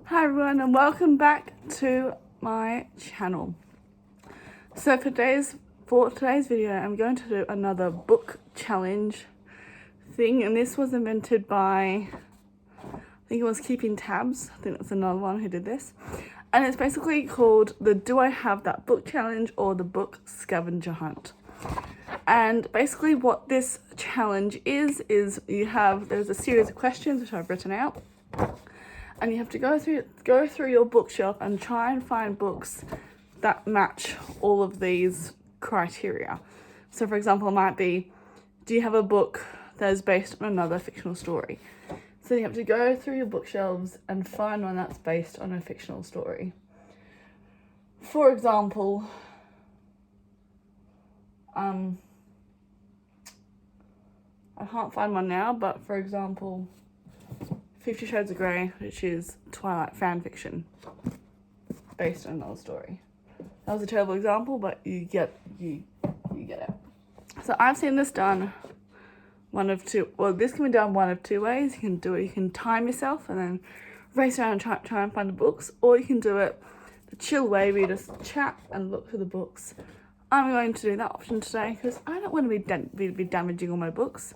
Hi everyone and welcome back to my channel. So for today's video I'm going to do another book challenge thing, and this was invented by, I think it was Keeping Tabs. I think that's another one who did this, and it's basically called the Do I Have That Book Challenge or the Book Scavenger Hunt. And basically what this challenge is there's a series of questions which I've written out, and you have to go through your bookshelf and try and find books that match all of these criteria. So for example, it might be, do you have a book that is based on another fictional story? So you have to go through your bookshelves and find one that's based on a fictional story. For example, I can't find one now, but for example, 50 Shades of Grey, which is Twilight fan fiction based on another story. That was a terrible example, but you get it. So I've seen this done one of two. Well, this can be done one of two ways. You can do it. You can time yourself and then race around and try and find the books, or you can do it the chill way where you just chat and look for the books. I'm going to do that option today because I don't want to be damaging all my books.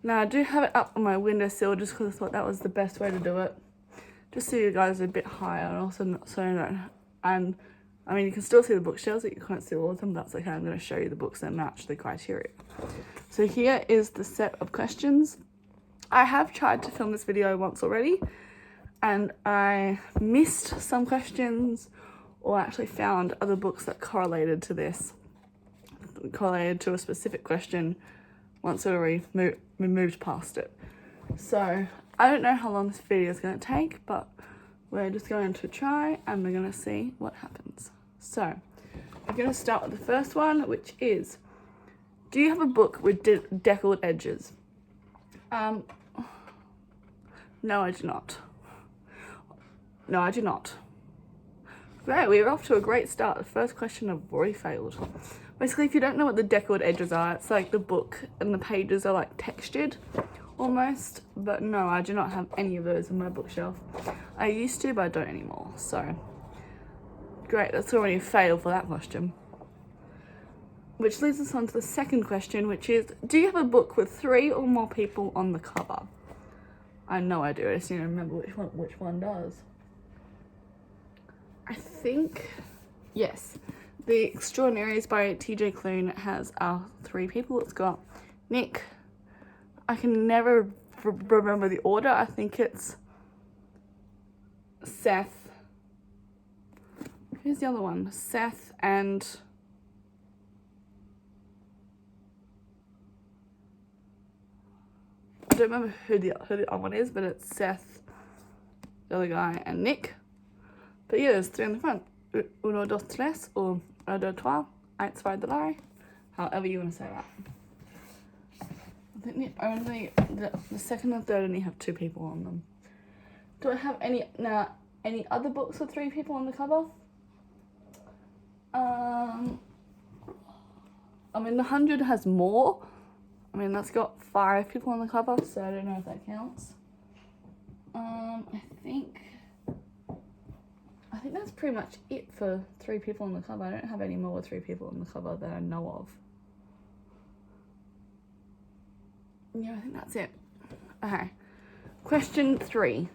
Now I do have it up on my windowsill just because I thought that was the best way to do it, just so you guys are a bit higher, and also not so and I mean you can still see the bookshelves, but you can't see all of them. That's okay. I'm going to show you the books that match the criteria. So here is the set of questions. I have tried to film this video once already, and I missed some questions, or actually found other books that correlated to a specific question once I already moved past it. So I don't know how long this video is going to take, but we're just going to try and we're going to see what happens. So I'm going to start with the first one, which is, do you have a book with deckled edges? No, I do not. No, I do not. Great, we're off to a great start. The first question I've already failed. Basically, if you don't know what the deckled edges are, it's like the book and the pages are like textured almost, but no, I do not have any of those in my bookshelf. I used to, but I don't anymore. So great, that's already a fail for that question. Which leads us on to the second question, which is, do you have a book with 3 or more people on the cover? I know I do, I just need to remember which one does. I think, yes. The Extraordinaries by TJ Klune has 3 people. It's got Nick. I can never remember the order. I think it's Seth. Who's the other one? Seth and... I don't remember who the other one is, but it's Seth, the other guy, and Nick. But yeah, there's 3 in the front. Uno, dos, tres, or un, deux, trois, eins, zwei, drei. However you want to say that. I think the second and third only have 2 people on them. Do I have any other books with 3 people on the cover? I mean, The 100 has more. I mean, that's got 5 people on the cover, so I don't know if that counts. I think that's pretty much it for 3 people on the cover. I don't have any more with 3 people on the cover that I know of. Yeah, I think that's it. Okay. Question 3.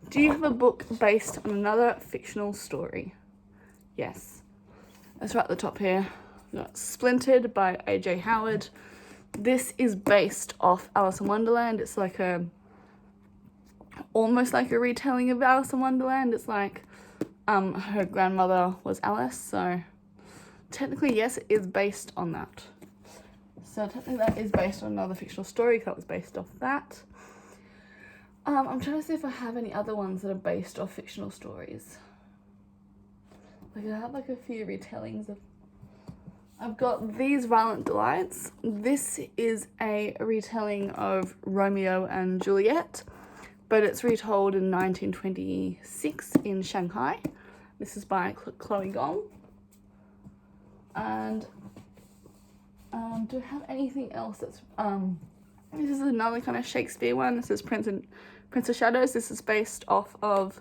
Do you have a book based on another fictional story? Yes. That's right at the top here. We've got Splintered by A.J. Howard. This is based off Alice in Wonderland. It's like almost like a retelling of Alice in Wonderland. It's like her grandmother was Alice, so technically yes, it is based on that. So technically that is based on another fictional story, because that was based off that. I'm trying to see if I have any other ones that are based off fictional stories. Like I have like a few retellings of... I've got These Violent Delights. This is a retelling of Romeo and Juliet, but it's retold in 1926 in Shanghai. This is by Chloe Gong. And do I have anything else that's this is another kind of Shakespeare one. This is Prince of Shadows. This is based off of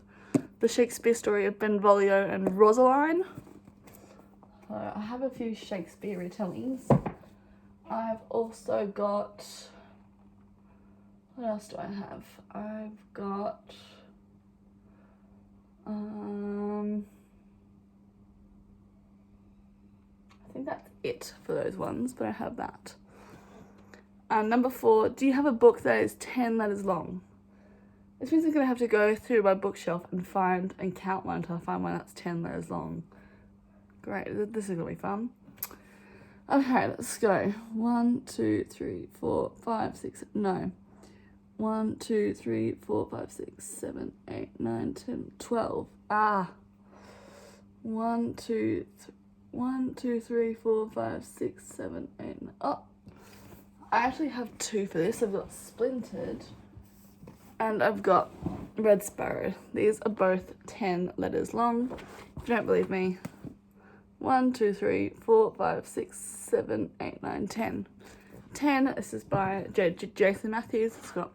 The Shakespeare Story of Benvolio and Rosaline. So I have a few Shakespeare retellings. I've also got, what else do I have? I've got, I think that's it for those ones, but I have that. Number 4, do you have a book that is 10 letters long? This means I'm going to have to go through my bookshelf and find and count one until I find one that's 10 letters long. Great, this is going to be fun. Okay, let's go. 1, 2, 3, 4, 5, 6, no. 1, 2, 3, 4, 5, 6, 7, 8, 9, 10, 12. 1, 2, 3, 4, 5, 6, 7, 8, 9. Oh, I actually have 2 for this. I've got Splintered and I've got Red Sparrow. These are both 10 letters long. If you don't believe me, 1, 2, 3, 4, 5, 6, 7, 8, 9, 10. 10, this is by Jason Matthews. It's got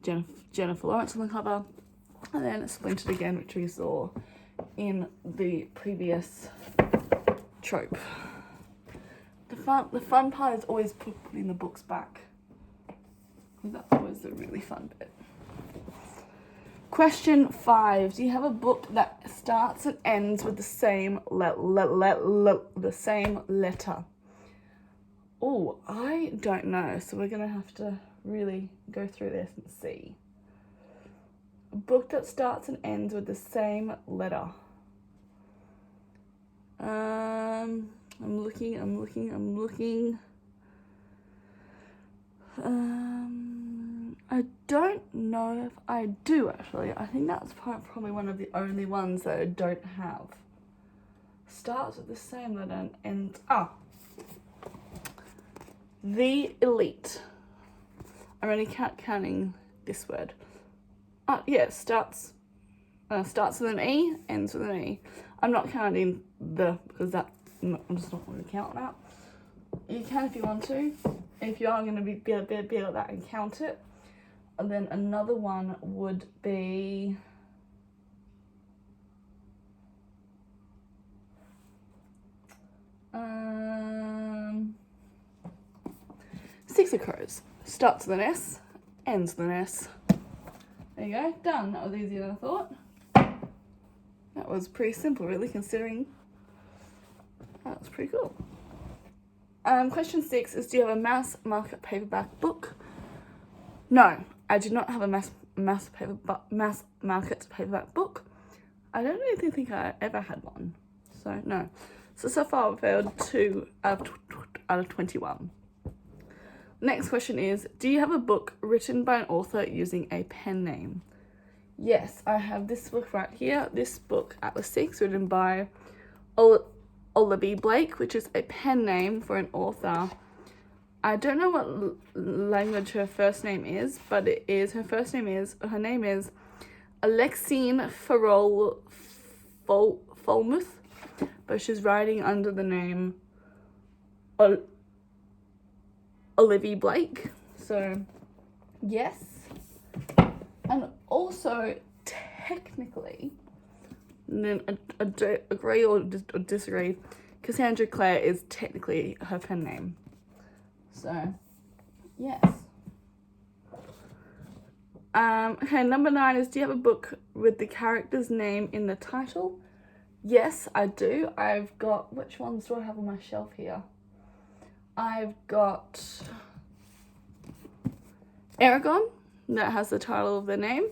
Jennifer Lawrence on the cover. And then Splintered again, which we saw in the previous trope. The fun part is always putting the books back. That's always the really fun bit. Question 5. Do you have a book that starts and ends with the same letter? Oh, I don't know. So we're going to have to really go through this and see. A book that starts and ends with the same letter. I'm looking. I don't know if I do, actually. I think that's probably one of the only ones that I don't have. Starts with the same letter and ends... The Elite. I'm only counting this word. Yeah, starts with an E, ends with an E. I'm not counting the, because I'm just not going to count that. You can if you want to. If you are going to be like that and count it. And then another one would be... Six of Crows. Starts with an S, ends with an S. There you go, done. That was easier than I thought. That was pretty simple, really, considering that was pretty cool. Question 6 is, do you have a mass market paperback book? No, I do not have a mass market paperback book. I don't really think I ever had one, so no. So far I've failed 2 out of 21. Next question is, do you have a book written by an author using a pen name? Yes, I have this book right here. This book, Atlas 6, written by Olivia Blake, which is a pen name for an author. I don't know what language her first name is, but her name is Alexine Folmuth, but she's writing under the name Olivia Blake. So, yes. And also, technically, and then agree or disagree, Cassandra Clare is technically her pen name. So, yes. Okay, number 9 is, do you have a book with the character's name in the title? Yes, I do. I've got, which ones do I have on my shelf here? I've got Eragon, that has the title of the name.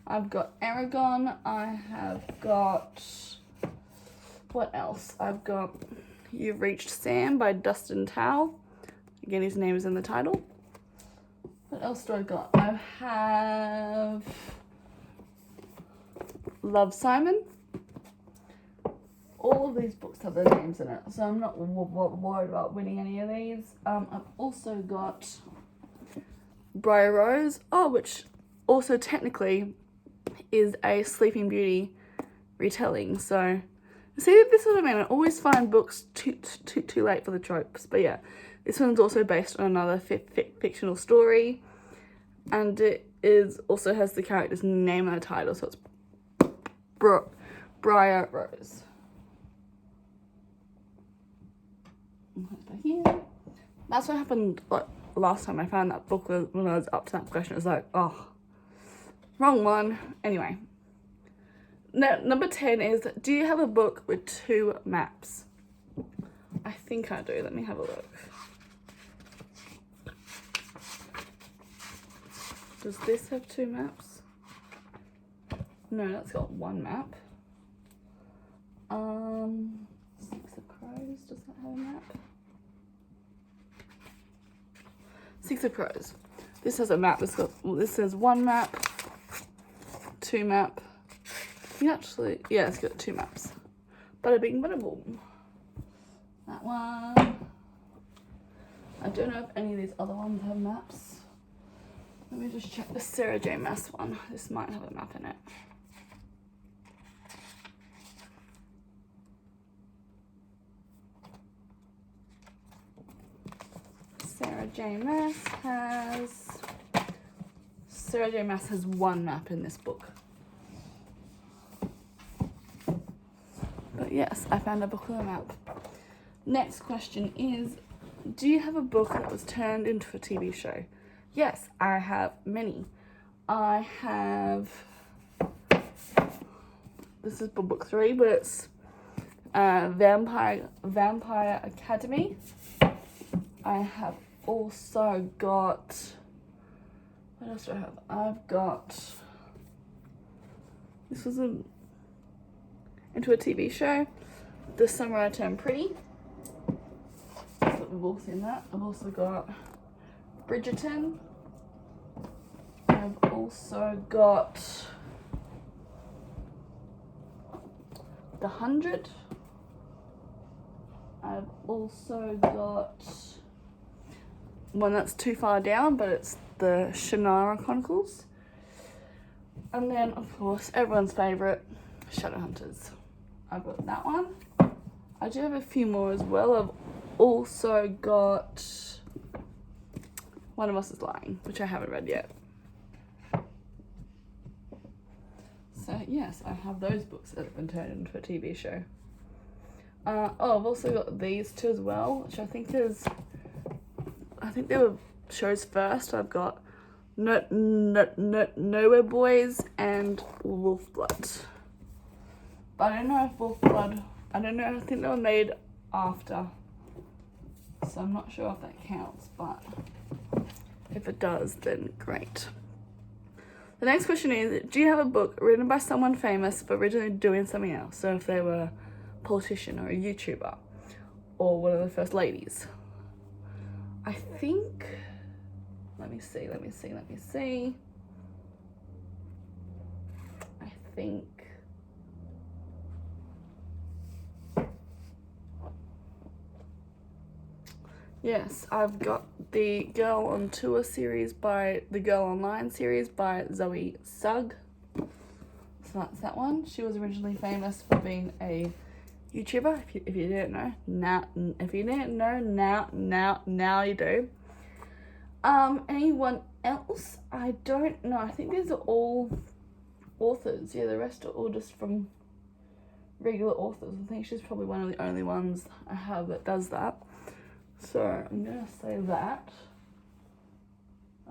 I've got Eragon. I have got, what else? I've got You've Reached Sam by Dustin Towle. Again, his name is in the title. What else do I got? I have Love, Simon. All of these books have their names in it, so I'm not worried about winning any of these. I've also got Briar Rose, which also technically is a Sleeping Beauty retelling. So, see, this is what I mean. I always find books too late for the tropes. But yeah, this one's also based on another fictional story, and it also has the character's name in the title, so it's Briar Rose. Back in. That's what happened like last time I found that book when I was up to that question. It was like, oh, wrong one. Anyway. Number 10 is, do you have a book with 2 maps? I think I do. Let me have a look. Does this have 2 maps? No, that's got 1 map. Six of Crows, does that have a map? Six of Crows. This has a map. This says 1 map, 2 map. Actually, yeah, it's got 2 maps. Bada bing, bada boom. That one. I don't know if any of these other ones have maps. Let me just check the Sarah J Maas one. This might have a map in it. Sarah J Maas has 1 map in this book. But yes, I found a book with a map. Next question is, do you have a book that was turned into a TV show? Yes, I have many. I have, this is for book 3, but it's Vampire Academy. I have also got, what else do I have? I've got, this was into a TV show, The Summer I Turned Pretty. We've all seen that. I've also got Bridgerton. I've also got The 100. I've also got one that's too far down, but it's the Shannara Chronicles. And then, of course, everyone's favourite, Shadowhunters. I've got that one. I do have a few more as well. I've also got One of Us is Lying, which I haven't read yet. So yes, I have those books that have been turned into a TV show. I've also got these 2 as well, which I think they were shows first. I've got Nowhere Boys and Wolfblood. But I don't know if Wolfblood, I think they were made after. So I'm not sure if that counts, but if it does, then great. The next question is, do you have a book written by someone famous but originally doing something else? So if they were a politician or a YouTuber or one of the first ladies. I think, let me see. I think, yes, I've got the Girl on Tour series the Girl Online series by Zoe Sugg. So that's that one. She was originally famous for being a YouTuber. If you didn't know, now you do. Anyone else? I don't know. I think these are all authors. Yeah, the rest are all just from regular authors. I think she's probably one of the only ones I have that does that. So I'm gonna say that.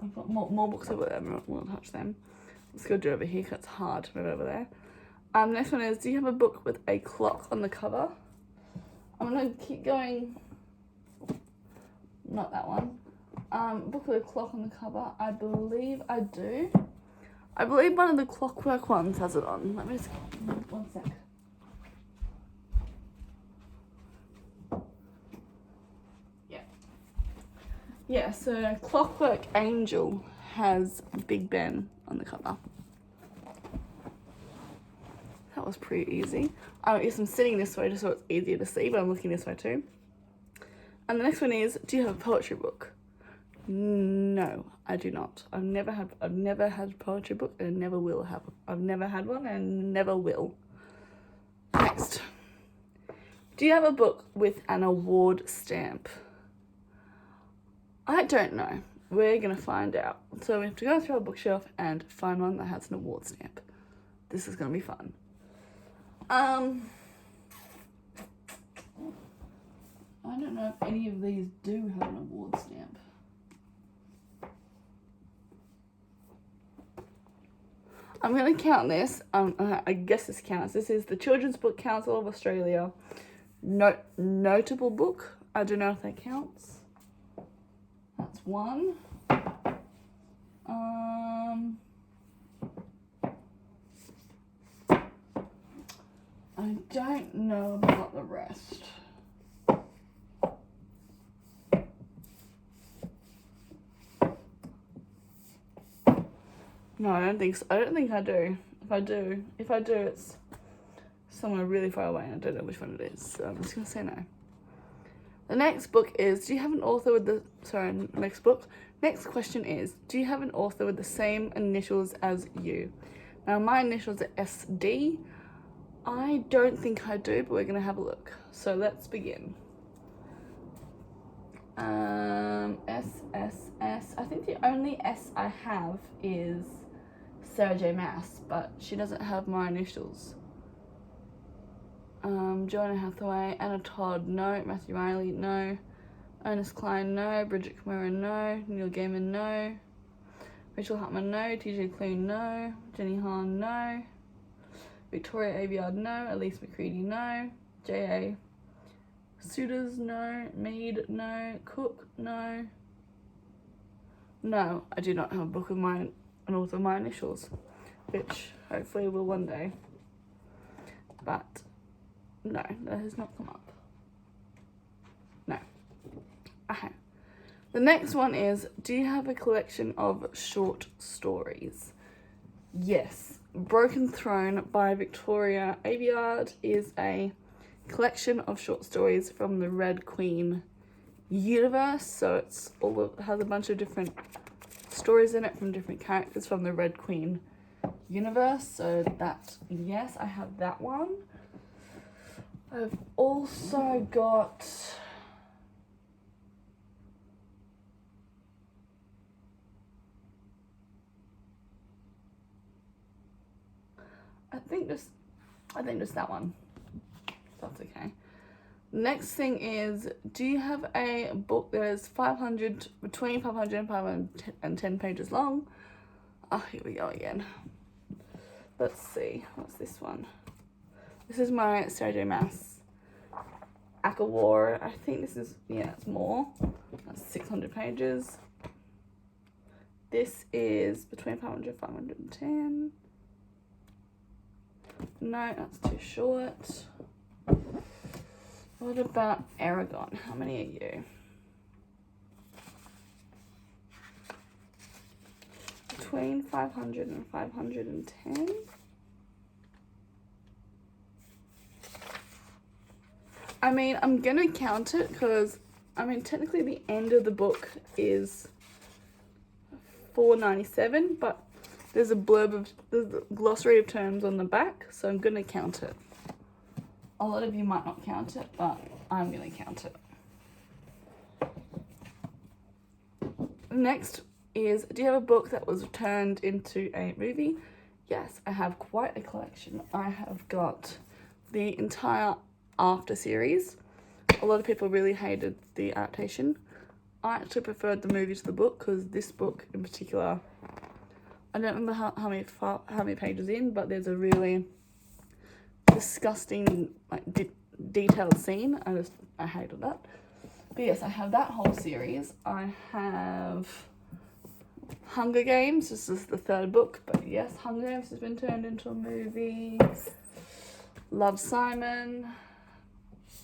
I've got more books over there. I'm not going to touch them. Let's go do it over here because it's hard to move over there. Next one is, do you have a book with a clock on the cover? I'm going to keep going. Not that one. Book with a clock on the cover. I believe I do. I believe one of the Clockwork ones has it on. Let me just, 1 sec. Yeah, so Clockwork Angel has Big Ben on the cover. That was pretty easy. Yes, I'm sitting this way just so it's easier to see, but I'm looking this way too. And the next one is, do you have a poetry book? No, I do not. I've never had a poetry book and never will have. I've never had one and never will. Next. Do you have a book with an award stamp? I don't know. We're going to find out. So we have to go through our bookshelf and find one that has an award stamp. This is going to be fun. I don't know if any of these do have an award stamp. I'm going to count this. I guess this counts. This is the Children's Book Council of Australia notable book. I don't know if that counts. That's one. I don't know about the rest. No, I don't think so. I don't think I do. If I do, it's somewhere really far away and I don't know which one it is. So I'm just going to say no. The next book is, do you have an author with the... Sorry, next book. Next question is, do you have an author with the same initials as you? Now, my initials are SD. I don't think I do, but we're going to have a look. So let's begin. SSS. I think the only S I have is Sarah J. Maas, but she doesn't have my initials. Joanna Hathaway, Anna Todd, no. Matthew Riley, no. Ernest Cline, no. Bridget Kimura, no. Neil Gaiman, no. Rachel Hartman, no. TJ Klune, no. Jenny Han, no. Victoria Aveyard, no. Elise McCready, no. J.A. Suitors, no. Mead, no. Cook, no. No, I do not have a book of an author of my initials, which hopefully will one day. But no, that has not come up. No. Okay. The next one is, do you have a collection of short stories? Yes. Broken Throne by Victoria Aveyard is a collection of short stories from the Red Queen universe. So it's has a bunch of different stories in it from different characters from the Red Queen universe. So that, yes, I have that one. I've also got... I think just that one. That's okay. Next thing is, do you have a book that is between 500 and 510 pages long? Oh, here we go again. Let's see, what's this one? This is my Sarah J. Maas ACOWAR. I think this is, yeah, it's more. That's 600 pages. This is between 500 and 510. No, that's too short. What about Aragon? How many are you? Between 500 and 510. I mean, I'm gonna count it because, I mean, technically the end of the book is $4.97, but there's a glossary of terms on the back, so I'm gonna count it. A lot of you might not count it, but I'm gonna count it. Next is, do you have a book that was turned into a movie? Yes, I have quite a collection. I have got the entire After series. A lot of people really hated the adaptation. I actually preferred the movie to the book because this book in particular, I don't remember how many pages in, but there's a really disgusting, like, detailed scene. I hated that. But yes, I have that whole series. I have Hunger Games. This is the third book, but yes, Hunger Games has been turned into a movie. Love, Simon.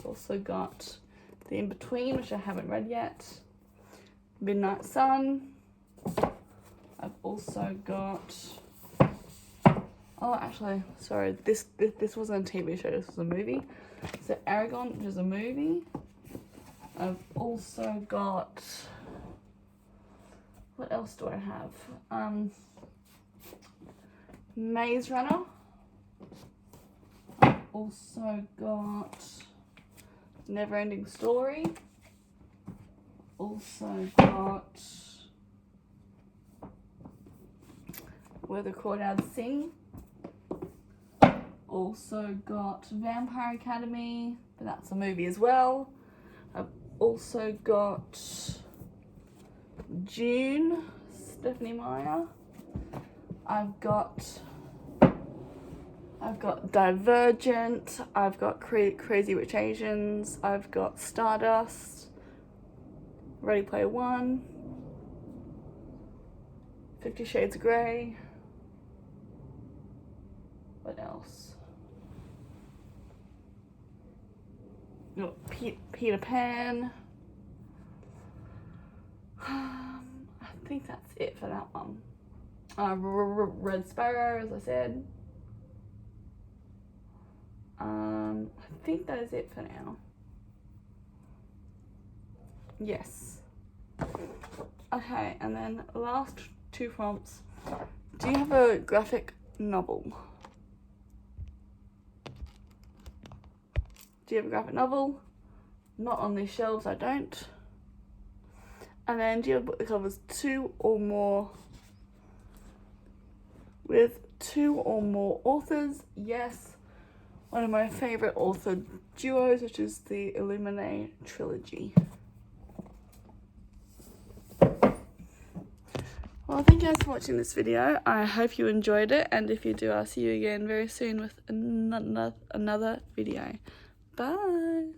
Also got The In-Between, which I haven't read yet. Midnight Sun. I've also got... Oh, actually, sorry, this wasn't a TV show, this was a movie. So Aragon, which is a movie. I've also got... What else do I have? Maze Runner. I've also got Neverending Story. Also got Where the Crawdads Sing. also got Vampire Academy, but that's a movie as well. I've also got June, Stephenie Meyer. I've got Divergent. I've got Crazy Rich Asians. I've got Stardust, Ready Player One, 50 Shades of Grey. What else? No, Peter Pan. I think that's it for that one. Red Sparrow, as I said. I think that is it for now. Yes. Okay, and then last two prompts. Do you have a graphic novel? Do you have a graphic novel? Not on these shelves, I don't. And then do you have a book that covers two or more with two or more authors? Yes. One of my favourite author duos, which is the Illuminae trilogy. Well, thank you guys for watching this video. I hope you enjoyed it, and if you do, I'll see you again very soon with another video. Bye!